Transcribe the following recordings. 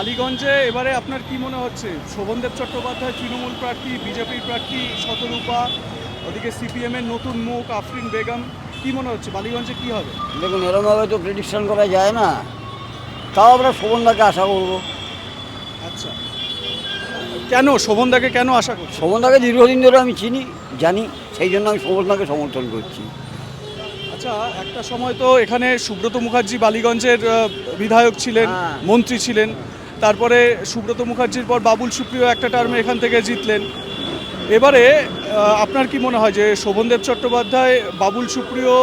বালিগঞ্জে এবারে আপনার কি মনে হচ্ছে? শোভনদেব চট্টোপাধ্যায় তৃণমূল প্রার্থী, বিজেপির প্রার্থী শতরূপা, ওদিকে সিপিএম এর নতুন মুখ আফরিন বেগম, কি মনে হচ্ছে বালিগঞ্জে কি হবে? দেখুন, এরমভাবে তো প্রেডিকশন করা যায় না। তাও আমরা শোভনদাকে আশা করব। আচ্ছা, কেন শোভনদাকে কেন আশা করছে? শোভনদাকে দীর্ঘদিন ধরে আমি চিনি, জানি, সেই জন্য আমি শোভনদাকে সমর্থন করছি। আচ্ছা, একটা সময় তো এখানে সুব্রত মুখার্জি বালিগঞ্জের বিধায়ক ছিলেন, হ্যাঁ। মন্ত্রী ছিলেন। তারপরে সুব্রত মুখার্জির পর বাবুল সুপ্রিয় একটা টার্মে এখান থেকে জিতলেন। এবারে আপনার কি মনে হয় যে শোভনদেব চট্টোপাধ্যায়, বাবুল সুপ্রিয়,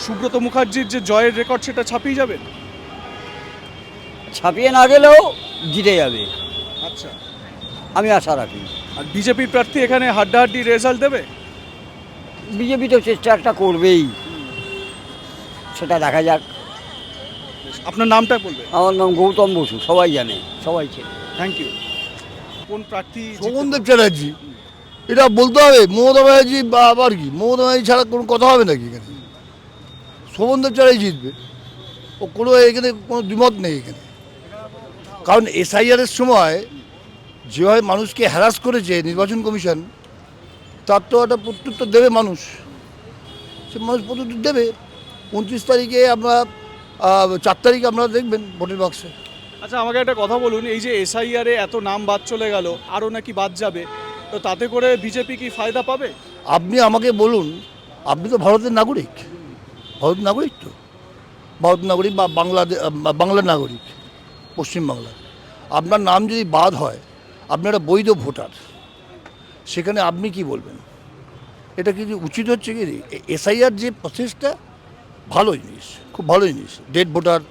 সুব্রত মুখার্জির যে জয়ের রেকর্ড সেটা ছাপিয়ে যাবেন? ছাপিয়ে না গেলেও জিতে যাবে, আচ্ছা, আমি আশা রাখি। আর বিজেপির প্রার্থী এখানে হাড্ডাহাড্ডি রেজাল্ট দেবে? বিজেপি তো চেষ্টা একটা করবেই, সেটা দেখা যাক। আপনার নামটা বলবেন। আমার নাম গৌতম বসু, সবাই জানে, সবাই চেনে। Thank you. কোন প্রার্থী জিততে শোভনদেব পারে? চ্যাটার্জি, এটা বলতে হবে। মমতা ব্যানার্জি বা আবার কি, মমতা ব্যানার্জি ছাড়া কোনো কথা হবে নাকি এখানে? শোভনদেব চ্যাটার্জি জিতবে, ও কোনো এখানে কোনো দ্বিমত নেই এখানে। কারণ এসআইআরের সময় যেভাবে মানুষকে হ্যারাস করেছে নির্বাচন কমিশন, তার তো একটা প্রত্যুত্তর দেবে মানুষ। সে মানুষ প্রত্যুত্তর দেবে। 29 তারিখে আমরা 4 তারিখে আপনারা দেখবেন ভোটের বাক্সে। আচ্ছা, আমাকে একটা কথা বলুন, এই যে এসআইআরে এত নাম বাদ চলে গেল, আরও নাকি বাদ যাবে, তো তাতে করে বিজেপি কি ফায়দা পাবে? আপনি আমাকে বলুন, আপনি তো ভারতের নাগরিক, ভারতের নাগরিক তো, ভারতের নাগরিক বা বাংলার নাগরিক, পশ্চিমবাংলার। আপনার নাম যদি বাদ হয়, আপনি একটা বৈধ ভোটার, সেখানে আপনি কি বলবেন? এটা কি উচিত হচ্ছে কি? এসআইআর যে প্রসেসটা ভালো জিনিস, খুব ভালো জিনিস। ডেড ভোটার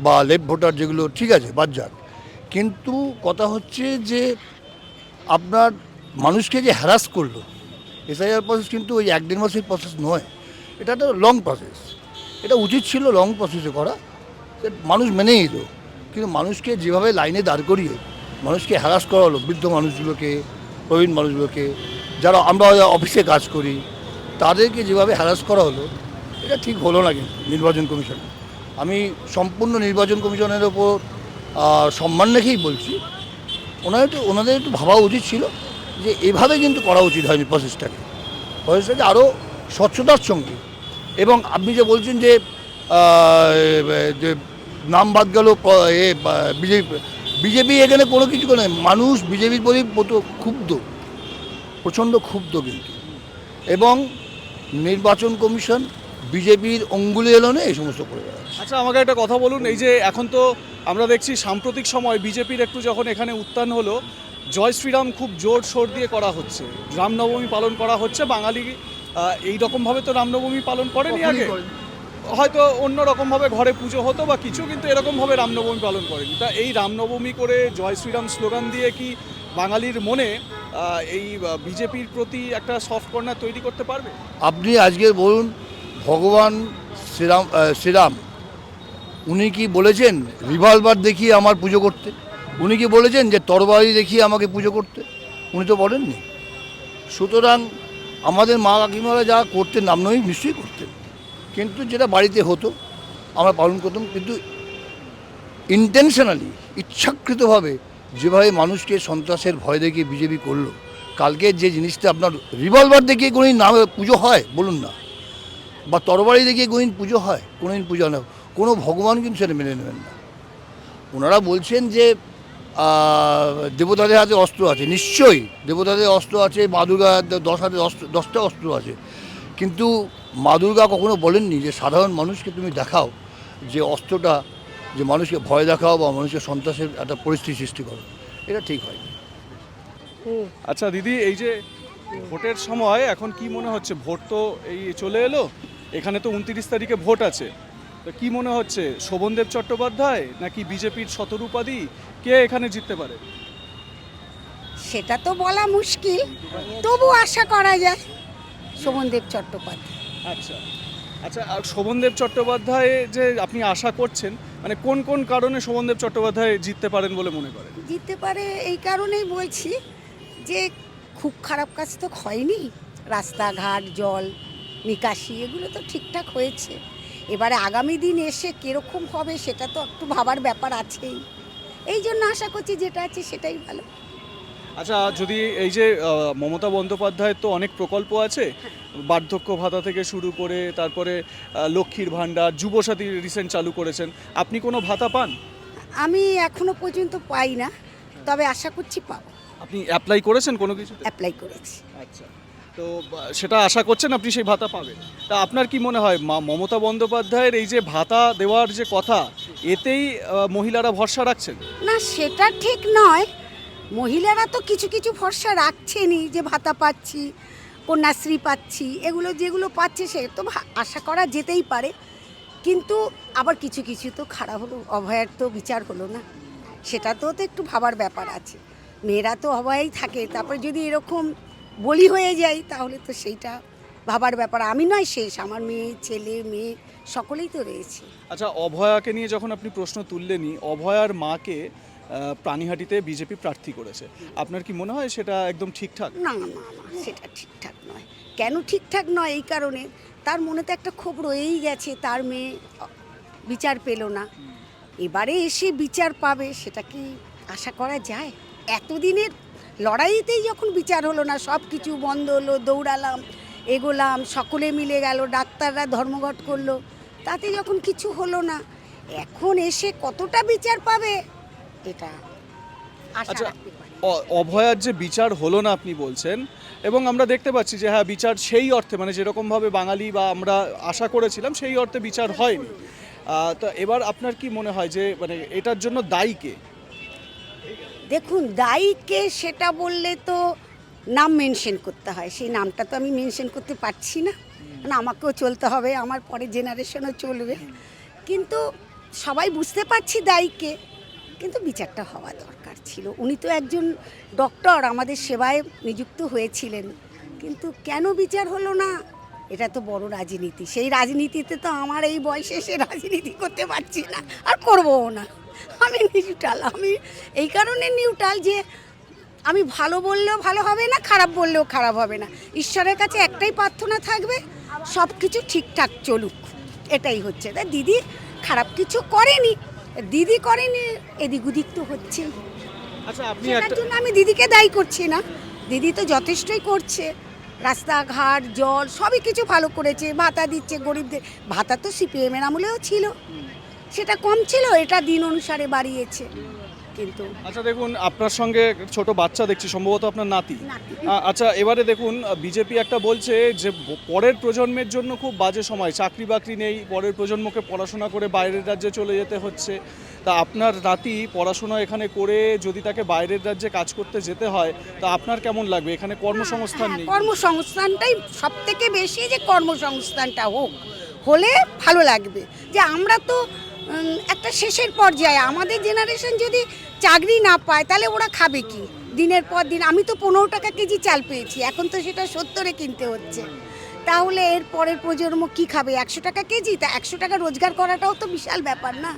বা লেফট ভোটার যেগুলো ঠিক আছে, বাদ যাক। কিন্তু কথা হচ্ছে যে আপনার মানুষকে যে হ্যারাস করলো, এসআইআর প্রসেস কিন্তু ওই 1-1.5 মাসের প্রসেস নয়, এটা একটা লং প্রসেস। এটা উচিত ছিল লং প্রসেসে করা, মানুষ মেনেই নিল। কিন্তু মানুষকে যেভাবে লাইনে দাঁড় করিয়ে মানুষকে হ্যারাস করা হলো, বৃদ্ধ মানুষগুলোকে, প্রবীণ মানুষগুলোকে, যারা আমরা অফিসে কাজ করি, তাদেরকে যেভাবে হ্যারাস করা হলো, এটা ঠিক হলো না কিন্তু নির্বাচন কমিশন। আমি সম্পূর্ণ নির্বাচন কমিশনের ওপর সম্মান রেখেই বলছি, ওনাদের একটু ভাবা উচিত ছিল যে এভাবে কিন্তু করা উচিত হয়নি প্রসেসটাকে আরও স্বচ্ছতার সঙ্গে। এবং আপনি যে বলছেন যে যে নাম বাদ গেল, বিজেপি এখানে কোনো কিছু করে মানুষ বিজেপির প্রতি ক্ষুব্ধ, প্রচণ্ড ক্ষুব্ধ কিন্তু। এবং নির্বাচন কমিশন বিজেপির অঙ্গুলি এলোনে এই সমস্ত করে বেড়াচ্ছে। আচ্ছা, আমাকে একটা কথা বলুন, এই যে এখন তো আমরা দেখছি সাম্প্রতিক সময় বিজেপির একটু যখন এখানে উত্থান হলো, জয় শ্রীরাম খুব জোর সোর দিয়ে করা হচ্ছে, রামনবমী পালন করা হচ্ছে। বাঙালি এই রকমভাবে তো রামনবমী পালন করেনি আগে, হয়তো অন্য রকমভাবে ঘরে পুজো হতো বা কিছু, কিন্তু এরকমভাবে রামনবমী পালন করেনি। তা এই রামনবমী করে জয় শ্রীরাম স্লোগান দিয়ে কি বাঙালির মনে এই বিজেপির প্রতি একটা সফট কর্নার তৈরি করতে পারবে? আপনি আজকে বলুন, ভগবান শ্রীরাম উনি কি বলেছেন রিভলভার দেখিয়ে আমার পুজো করতে? উনি কি বলেছেন যে তরবারি দেখিয়ে আমাকে পুজো করতে? উনি তো বলেননি। সুতরাং আমাদের মা কাকিমারা যা করতেন রামনবমী নিশ্চয়ই করতেন, কিন্তু যেটা বাড়িতে হতো আমরা পালন করতাম। কিন্তু ইন্টেনশনালি, ইচ্ছাকৃতভাবে যেভাবে মানুষকে সন্ত্রাসের ভয় দেখিয়ে বিজেপি করলো, কালকে যে জিনিসটা আপনার রিভলভার দেখিয়ে কোনোদিন নামে পুজো হয় বলুন না, বা তরবারি দেখিয়ে কোনোদিন পুজো হয়? কোনোদিন পুজো না, কোনো ভগবান কিন্তু সেটা মেনে নেবেন না। ওনারা বলছেন যে দেবতাদের হাতে অস্ত্র আছে, নিশ্চয়ই দেবতাদের অস্ত্র আছে, মা দুর্গার 10টা অস্ত্র আছে। কিন্তু মা দুর্গা কখনো বলেননি যে সাধারণ মানুষকে তুমি দেখাও যে অস্ত্রটা, যে মানুষকে ভয় দেখাও বা মানুষকে সন্ত্রাসের একটা পরিস্থিতি সৃষ্টি করো, এটা ঠিক হয়। আচ্ছা দিদি, এই যে ভোটের সময় এখন কি মনে হচ্ছে? ভোট তো এই চলে এলো, এখানে তো 29 তারিখে ভোট আছে, তো কি মনে হচ্ছে শোভনদেব চট্টোপাধ্যায় নাকি বিজেপির শতরূপাদি, কে এখানে জিততে পারে? সেটা তো বলা মুশকিল, তবু আশা করা যায় শোভনদেব চট্টোপাধ্যায়। আচ্ছা আচ্ছা, আর শোভনদেব চট্টোপাধ্যায় যে আপনি আশা করছেন, মানে কোন কোন কারণে শোভনদেব চট্টোপাধ্যায় জিততে পারেন বলে মনে করেন? জিততে পারে এই কারণেই বলছি যে খুব খারাপ কাজ তো হয়নি, রাস্তাঘাট, জল নিকাশি এগুলো তো ঠিকঠাক হয়েছে। এবারে আগামী দিন এসে কীরকম হবে সেটা তো একটু ভাবার ব্যাপার আছেই। এই জন্য আশা করছি যেটা আছে সেটাই ভালো। আচ্ছা, যদি এই যে মমতা বন্দ্যোপাধ্যায়ের তো অনেক প্রকল্প আছে, বার্ধক্য ভাতা থেকে শুরু করে তারপরে লক্ষ্মীর ভাণ্ডার, যুবসাথী রিসেন্ট চালু করেছেন, আপনি কোনো ভাতা পান? আমি এখনো পর্যন্ত পাই না, তবে আশা করছি পাবো। আপনি অ্যাপ্লাই করেছেন কোনো কিছু? অ্যাপ্লাই করেছি। আচ্ছা, তো সেটা আশা করছেন আপনি সেই ভাতা পাবেন। তা আপনার কি মনে হয় মমতা বন্দ্যোপাধ্যায়ের এই যে ভাতা দেওয়ার যে কথা, এতেই মহিলারা ভরসা রাখছেন? না, সেটা ঠিক নয়। মহিলারা তো কিছু কিছু ভরসা রাখছেনই, যে ভাতা পাচ্ছি, কন্যাশ্রী পাচ্ছি, এগুলো যেগুলো পাচ্ছে সে তো আশা করা যেতেই পারে। কিন্তু আবার কিছু কিছু তো খারাপ হলো, অভয়ার তো বিচার হলো না, সেটা তো একটু ভাবার ব্যাপার আছে। মেয়েরা তো অভয়াই থাকে, তারপরে যদি এরকম বলি হয়ে যায় তাহলে তো সেইটা ভাবার ব্যাপার। আমি নয় শেষ, আমার মেয়ে, ছেলে, মেয়ে সকলেই তো রয়েছে। আচ্ছা, অভয়াকে নিয়ে যখন আপনি প্রশ্ন তুললেনই, অভয়ার মাকে প্রাণীহাটিতে বিজেপি প্রার্থী করেছে, আপনার কি মনে হয় সেটা একদম ঠিকঠাক? না না না, সেটা ঠিকঠাক নয়। কেন ঠিকঠাক নয়? এই কারণে তার মনে তো একটা ক্ষোভ রয়েই গেছে, তার মেয়ে বিচার পেল না, এবারে এসে বিচার পাবে, সেটা কি আশা করা যায়? এতদিনের লড়াইতেই যখন বিচার হলো না, সব কিছু বন্ধ হলো, দৌড়ালাম, এগোলাম, সকলে মিলে গেল, ডাক্তাররা ধর্মঘট করলো, তাতে যখন কিছু হলো না, এখন এসে কতটা বিচার পাবে এটা আশা আচ্ছা, রাখতে পারি। অভয়ার যে বিচার হলো না আপনি বলছেন, এবং আমরা দেখতে পাচ্ছি যে হ্যাঁ, বিচার সেই অর্থে মানে যেরকমভাবে বাঙালি বা আমরা আশা করেছিলাম সেই অর্থে বিচার হয়নি। তো এবার আপনার কি মনে হয় যে মানে এটার জন্য দায়ী কে? দেখুন, দায়ীকে সেটা বললে তো নাম মেনশন করতে হয়, সেই নামটা তো আমি মেনশন করতে পারছি না, কারণ আমাকেও চলতে হবে, আমার পরের জেনারেশনও চলবে। কিন্তু সবাই বুঝতে পারছি দায়ীকে, কিন্তু বিচারটা হওয়া দরকার ছিল। উনি তো একজন ডক্টর, আমাদের সেবায় নিযুক্ত হয়েছিলেন, কিন্তু কেন বিচার হলো না? এটা তো বড় রাজনীতি, সেই রাজনীতিতে তো আমার এই বয়সে এসে রাজনীতি করতে পারছি না, আর করবও না। আমি নিউট্রাল, আমি এই কারণে নিউট্রাল যে আমি ভালো বললেও ভালো হবে না, খারাপ বললেও খারাপ হবে না। ঈশ্বরের কাছে একটাই প্রার্থনা থাকবে, সব কিছু ঠিকঠাক চলুক, এটাই হচ্ছে। তা দিদি খারাপ কিছু করেনি, দিদি করেনি, এদিক ওদিক তো হচ্ছে। আচ্ছা, আপনি সেটার একটা জন্য আমি দিদিকে দায়ী করছি না, দিদি তো যথেষ্টই করছে, রাস্তাঘাট, জল সবই কিছু ভালো করেছে, ভাতা দিচ্ছে গরিবদের। ভাতা তো সিপিএমের আমলেও ছিল, সেটা কম ছিল, এটা দিন অনুসারে বাড়িয়েছে। কিন্তু আচ্ছা, দেখুন আপনার সঙ্গে ছোট বাচ্চা দেখছি, সম্ভবত আপনার নাতি। নাতি। আচ্ছা, এবারে দেখুন বিজেপি একটা বলছে যে পরের প্রজন্মের জন্য খুব বাজে সময়, চাকরি বাকরি নেই, পরের প্রজন্মকে পড়াশোনা করে বাইরের রাজ্যে চলে যেতে হচ্ছে। তা আপনার নাতি পড়াশোনা এখানে করে যদি তাকে বাইরের রাজ্যে কাজ করতে যেতে হয়, তা আপনার কেমন লাগবে? এখানে কর্মসংস্থান নেই। কর্মসংস্থানটাই সব থেকে বেশি, যে কর্মসংস্থানটা হোক, হলে ভালো লাগবে। যে আমরা তো একটা শেষের পর্যায়ে, আমাদের জেনারেশন যদি চাকরি না পায় তাহলে ওরা খাবে কি দিনের পর দিন? আমি তো 15 টাকা কেজি চাল পেয়েছি, এখন তো সেটা 70-এ কিনতে হচ্ছে। তাহলে এর পরের প্রজন্ম কি খাবে? 100 টাকা কেজি, তা 100 টাকা রোজগার করাটাও তো বিশাল ব্যাপার না।